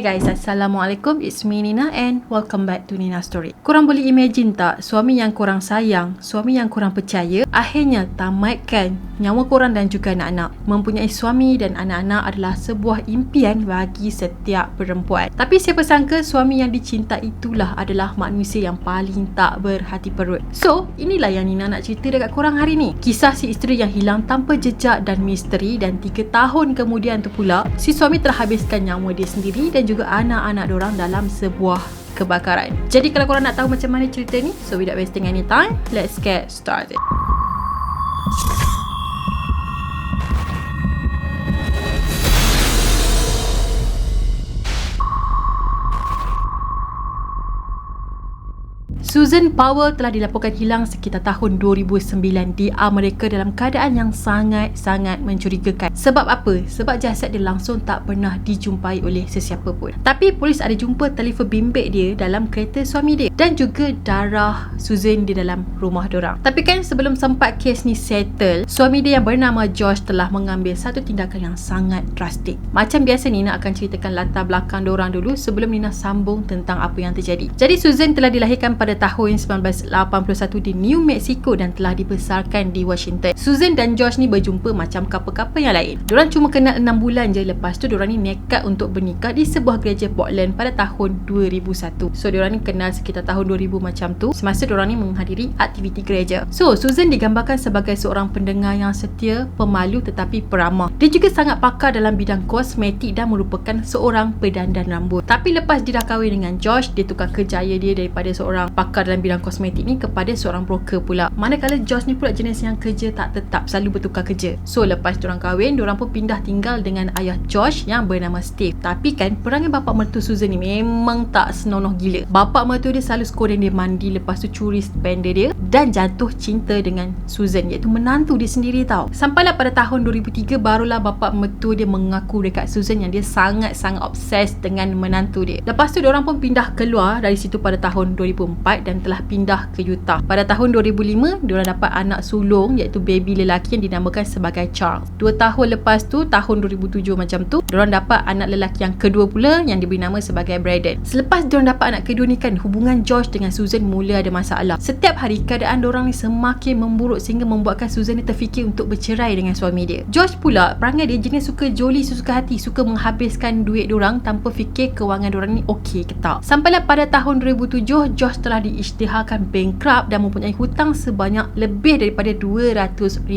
Hey guys, Assalamualaikum. It's me Nina and welcome back to Nina Story. Korang boleh imagine tak, suami yang korang sayang, suami yang korang percaya, akhirnya tamatkan nyawa korang dan juga anak-anak. Mempunyai suami dan anak-anak adalah sebuah impian bagi setiap perempuan. Tapi siapa sangka suami yang dicinta itulah adalah manusia yang paling tak berhati perut. So, inilah yang Nina nak cerita dekat korang hari ni. Kisah si isteri yang hilang tanpa jejak dan misteri, dan 3 tahun kemudian tu pula, si suami telah habiskan nyawa dia sendiri dan juga anak-anak diorang dalam sebuah kebakaran. Jadi kalau korang nak tahu macam mana cerita ni, so without wasting any time, let's get started. Susan Powell telah dilaporkan hilang sekitar tahun 2009 di Amerika dalam keadaan yang sangat-sangat mencurigakan. Sebab apa? Sebab jasad dia langsung tak pernah dijumpai oleh sesiapa pun. Tapi polis ada jumpa telefon bimbit dia dalam kereta suami dia dan juga darah Susan di dalam rumah diorang. Tapi kan sebelum sempat kes ni settle, suami dia yang bernama Josh telah mengambil satu tindakan yang sangat drastik. Macam biasa, Nina akan ceritakan latar belakang diorang dulu sebelum Nina sambung tentang apa yang terjadi. Jadi Susan telah dilahirkan pada tahun 1981 di New Mexico dan telah dibesarkan di Washington. Susan dan Josh ni berjumpa macam couple-couple yang lain. Diorang cuma kenal 6 bulan je. Lepas tu diorang ni nekat untuk bernikah di sebuah gereja Portland pada tahun 2001. So diorang ni kenal sekitar tahun 2000 macam tu, semasa diorang ni menghadiri aktiviti gereja. So Susan digambarkan sebagai seorang pendengar yang setia, pemalu tetapi peramah. Dia juga sangat pakar dalam bidang kosmetik dan merupakan seorang pedandan rambut. Tapi lepas dia dah kahwin dengan Josh, dia tukar kerjaya dia daripada seorang pakar dalam bidang kosmetik ni kepada seorang broker pula. Manakala Josh ni pula jenis yang kerja tak tetap, selalu bertukar kerja. So lepas diorang kahwin, diorang pun pindah tinggal dengan ayah Josh yang bernama Steve. Tapi kan perangai bapa mertua Susan ni memang tak senonoh gila. Bapa mertua dia selalu skoden dia mandi, lepas tu curi spender dia dan jatuh cinta dengan Susan, iaitu menantu dia sendiri tau. Sampailah pada tahun 2003 barulah bapa mertua dia mengaku dekat Susan yang dia sangat-sangat obses dengan menantu dia. Lepas tu diorang pun pindah keluar dari situ pada tahun 2004 dan telah pindah ke Utah. Pada tahun 2005, diorang dapat anak sulung iaitu baby lelaki yang dinamakan sebagai Charles. 2 tahun lepas tu, tahun 2007 macam tu, diorang dapat anak lelaki yang kedua pula yang diberi nama sebagai Braden. Selepas diorang dapat anak kedua ni kan, hubungan Josh dengan Susan mula ada masalah. Setiap hari keadaan diorang ni semakin memburuk sehingga membuatkan Susan ni terfikir untuk bercerai dengan suami dia. Josh pula, perangai dia jenis suka joli sesuka hati, suka menghabiskan duit diorang tanpa fikir kewangan diorang ni okey ke tak. Sampailah pada tahun 2007, Josh telah diisytiharkan bankrupt dan mempunyai hutang sebanyak lebih daripada $200,000.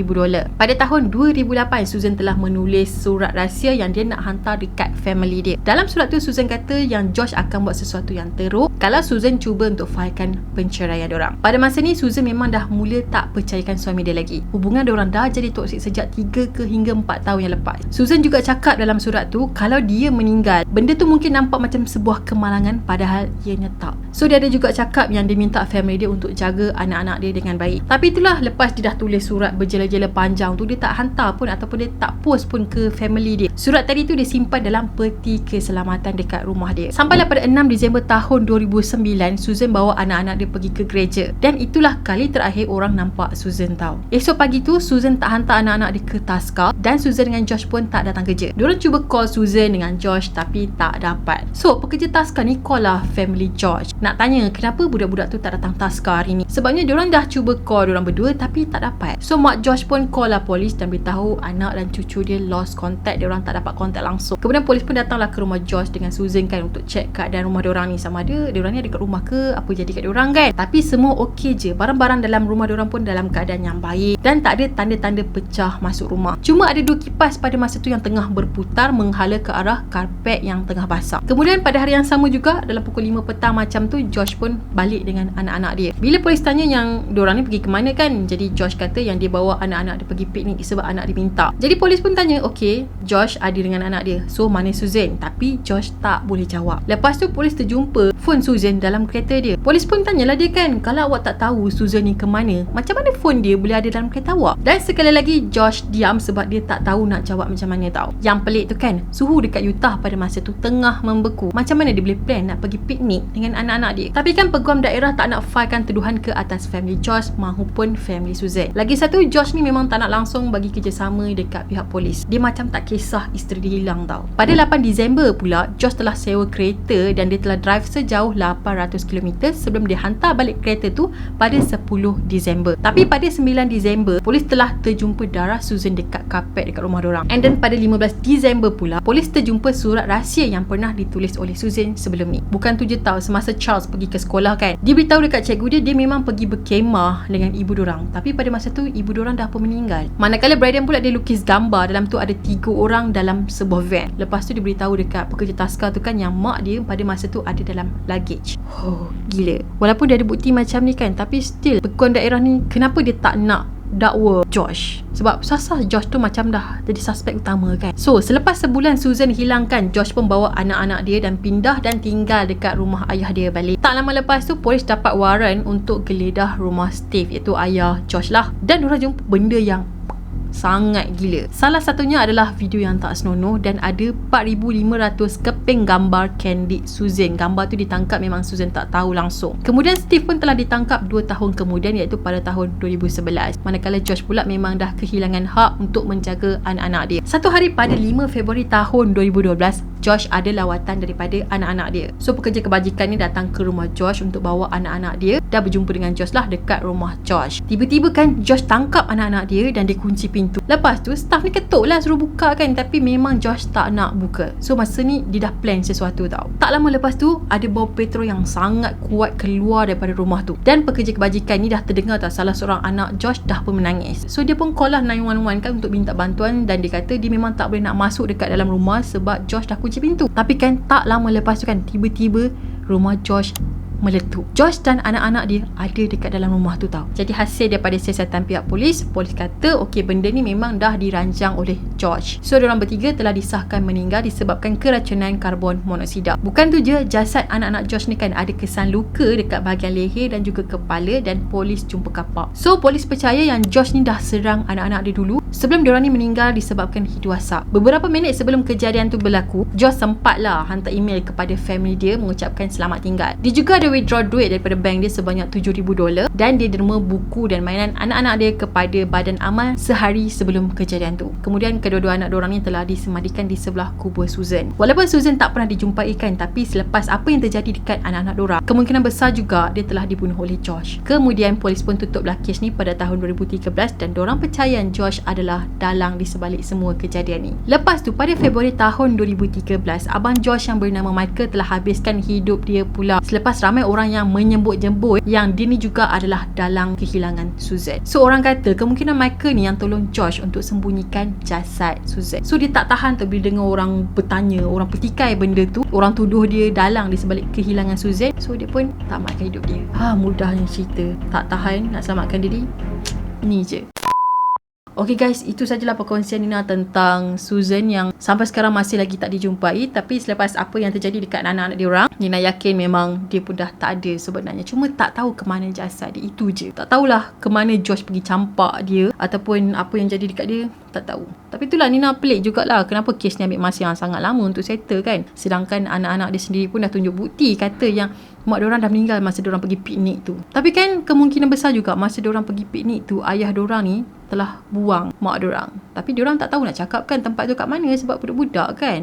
Pada tahun 2008, Susan telah menulis surat rahsia yang dia nak hantar dekat family dia. Dalam surat tu, Susan kata yang Josh akan buat sesuatu yang teruk kalau Susan cuba untuk filekan penceraian diorang. Pada masa ni, Susan memang dah mula tak percayakan suami dia lagi. Hubungan diorang dah jadi toksik sejak 3 hingga 4 tahun yang lepas. Susan juga cakap dalam surat tu, kalau dia meninggal, benda tu mungkin nampak macam sebuah kemalangan, padahal ianya tak. So dia ada juga cakap yang dia minta family dia untuk jaga anak-anak dia dengan baik. Tapi itulah, lepas dia dah tulis surat berjela-jela panjang tu, dia tak hantar pun ataupun dia tak post pun ke family dia. Surat tadi tu dia simpan dalam peti keselamatan dekat rumah dia. Sampailah pada 6 Disember tahun 2009, Susan bawa anak-anak dia pergi ke gereja. Dan itulah kali terakhir orang nampak Susan tau. Esok pagi tu, Susan tak hantar anak-anak dia ke taska dan Susan dengan Josh pun tak datang kerja. Diorang cuba call Susan dengan Josh tapi tak dapat. So pekerja taska ni call lah family Josh, nak tanya kenapa budak-budak tu tak datang taska hari ni. Sebabnya diorang dah cuba call diorang berdua tapi tak dapat. So mak Josh pun call lah polis dan beritahu anak dan cucu dia lost contact, diorang tak dapat kontak langsung. Kemudian polis pun datanglah ke rumah Josh dengan Susan kan untuk check keadaan rumah diorang ni, sama ada diorang ni ada kat rumah ke, apa jadi kat diorang kan. Tapi semua okey je. Barang-barang dalam rumah diorang pun dalam keadaan yang baik dan tak ada tanda-tanda pecah masuk rumah. Cuma ada 2 kipas pada masa tu yang tengah berputar menghala ke arah karpet yang tengah basah. Kemudian pada hari yang sama juga, dalam pukul 5 petang macam tu, Josh pun balik dengan anak-anak dia. Bila polis tanya yang diorang ni pergi ke mana kan, jadi Josh kata yang dia bawa anak-anak dia pergi piknik sebab anak dia minta. Jadi polis pun tanya, okey, Josh ada dengan anak dia, so mana Susan? Tapi Josh tak boleh jawab. Lepas tu polis terjumpa phone Susan dalam kereta dia. Polis pun tanyalah dia kan, kalau awak tak tahu Susan ni ke mana, macam mana phone dia boleh ada dalam kereta awak? Dan sekali lagi Josh diam sebab dia tak tahu nak jawab macam mana tau. Yang pelik tu kan, suhu dekat Utah pada masa tu tengah membeku. Macam mana dia boleh plan nak pergi piknik dengan anak-anak dia? Tapi kan peguam daerah tak nak filekan tuduhan ke atas family Josh maupun family Susan. Lagi satu, Josh ni memang tak nak langsung bagi kerjasama dekat pihak polis. Dia macam tak kisah isteri dia hilang tau. Pada 8 Disember pula, Josh telah sewa kereta dan dia telah drive sejauh 800 km sebelum dia hantar balik kereta tu pada 10 Disember. Tapi pada 9 Disember, polis telah terjumpa darah Susan dekat kapet dekat rumah diorang. And then pada 15 Disember pula, polis terjumpa surat rahsia yang pernah ditulis oleh Susan sebelum ni. Bukan tu je tau, semasa Charles pergi ke sekolah kan, dia beritahu dekat cikgu dia memang pergi berkemah dengan ibu diorang. Tapi pada masa tu, ibu diorang dah pun meninggal. Manakala Braden pula dia lukis gambar, dalam tu ada 3 orang dalam sebuah van. Lepas tu dia beritahu dekat pekerja taskar tu kan yang mak dia pada masa tu ada dalam luggage. Oh, gila. Walaupun dia ada bukti macam ni kan, tapi still peguam daerah ni kenapa dia tak nak dakwa Josh? Sebab sasar Josh tu macam dah jadi suspek utama kan. So selepas sebulan Susan hilang kan, Josh pun bawa anak-anak dia dan pindah dan tinggal dekat rumah ayah dia balik. Tak lama lepas tu, polis dapat waran untuk geledah rumah Steve, iaitu ayah Josh lah. Dan diorang jumpa benda yang sangat gila. Salah satunya adalah video yang tak senonoh dan ada 4,500 keping gambar candid Susan. Gambar tu ditangkap memang Susan tak tahu langsung. Kemudian Steve pun telah ditangkap 2 tahun kemudian, iaitu pada tahun 2011. Manakala Josh pula memang dah kehilangan hak untuk menjaga anak-anak dia. Satu hari pada 5 Februari tahun 2012, Josh ada lawatan daripada anak-anak dia. So pekerja kebajikan ni datang ke rumah Josh untuk bawa anak-anak dia. Dah berjumpa dengan Josh lah dekat rumah Josh. Tiba-tiba kan Josh tangkap anak-anak dia dan dia kunci pintu. Lepas tu staff ni ketuk lah suruh buka kan, tapi memang Josh tak nak buka. So masa ni dia dah plan sesuatu tau. Tak lama lepas tu ada bau petrol yang sangat kuat keluar daripada rumah tu. Dan pekerja kebajikan ni dah terdengar tak salah seorang anak Josh dah pun menangis. So dia pun call lah 911 kan untuk minta bantuan, dan dia kata dia memang tak boleh nak masuk dekat dalam rumah sebab Josh dah kunci pintu. Tapi kan tak lama lepas tu kan, tiba-tiba rumah Josh meletup. Josh dan anak-anak dia ada dekat dalam rumah tu tau. Jadi hasil daripada siasatan pihak polis kata okey, benda ni memang dah dirancang oleh Josh. So diorang bertiga telah disahkan meninggal disebabkan keracunan karbon monoksida. Bukan tu je, jasad anak-anak Josh ni kan ada kesan luka dekat bahagian leher dan juga kepala, dan polis jumpa kapak. So polis percaya yang Josh ni dah serang anak-anak dia dulu sebelum diorang ni meninggal disebabkan hidu asap. Beberapa minit sebelum kejadian tu berlaku, Josh sempatlah hantar email kepada family dia mengucapkan selamat tinggal. Dia juga ada withdraw duit daripada bank dia sebanyak $7,000 dan dia derma buku dan mainan anak-anak dia kepada badan amal sehari sebelum kejadian tu. Kemudian kedua-dua anak diorang ni telah disemadikan di sebelah kubur Susan. Walaupun Susan tak pernah dijumpai kan, tapi selepas apa yang terjadi dekat anak-anak diorang, kemungkinan besar juga dia telah dibunuh oleh Josh. Kemudian polis pun tutuplah kes ni pada tahun 2013 dan diorang percaya Josh adalah dalang di sebalik semua kejadian ni. Lepas tu pada Februari tahun 2013, abang Josh yang bernama Michael telah habiskan hidup dia pula selepas ramai orang yang menyebut-jebut yang dia ni juga adalah dalang kehilangan Susan. So orang kata kemungkinan Michael ni yang tolong Josh untuk sembunyikan jasad Susan. So dia tak tahan tu bila dengar orang bertanya, orang petikai benda tu, orang tuduh dia dalang di sebalik kehilangan Susan. So dia pun tamatkan hidup dia. Mudahnya cerita. Tak tahan nak selamatkan diri. Ni je. Okay guys, itu sajalah perkongsian Nina tentang Susan yang sampai sekarang masih lagi tak dijumpai. Tapi selepas apa yang terjadi dekat anak-anak dia orang, Nina yakin memang dia pun dah tak ada sebenarnya. Cuma tak tahu ke mana jasad dia, itu je. Tak tahulah ke mana Josh pergi campak dia ataupun apa yang jadi dekat dia, tak tahu. Tapi itulah, Nina pelik jugalah kenapa kes ni ambil masa yang sangat lama untuk settle kan. Sedangkan anak-anak dia sendiri pun dah tunjuk bukti kata yang mak diorang dah meninggal masa diorang pergi piknik tu. Tapi kan kemungkinan besar juga masa diorang pergi piknik tu, ayah diorang ni telah buang mak diorang. Tapi diorang tak tahu nak cakapkan tempat tu kat mana sebab budak-budak kan.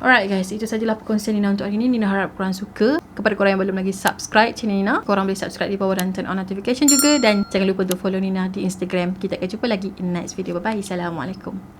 Alright guys, itu sajalah perkongsian Nina untuk hari ni. Nina harap korang suka. Kepada korang yang belum lagi subscribe channel Nina, korang boleh subscribe di bawah dan turn on notification juga. Dan jangan lupa untuk follow Nina di Instagram. Kita akan jumpa lagi in next video. Bye bye. Assalamualaikum.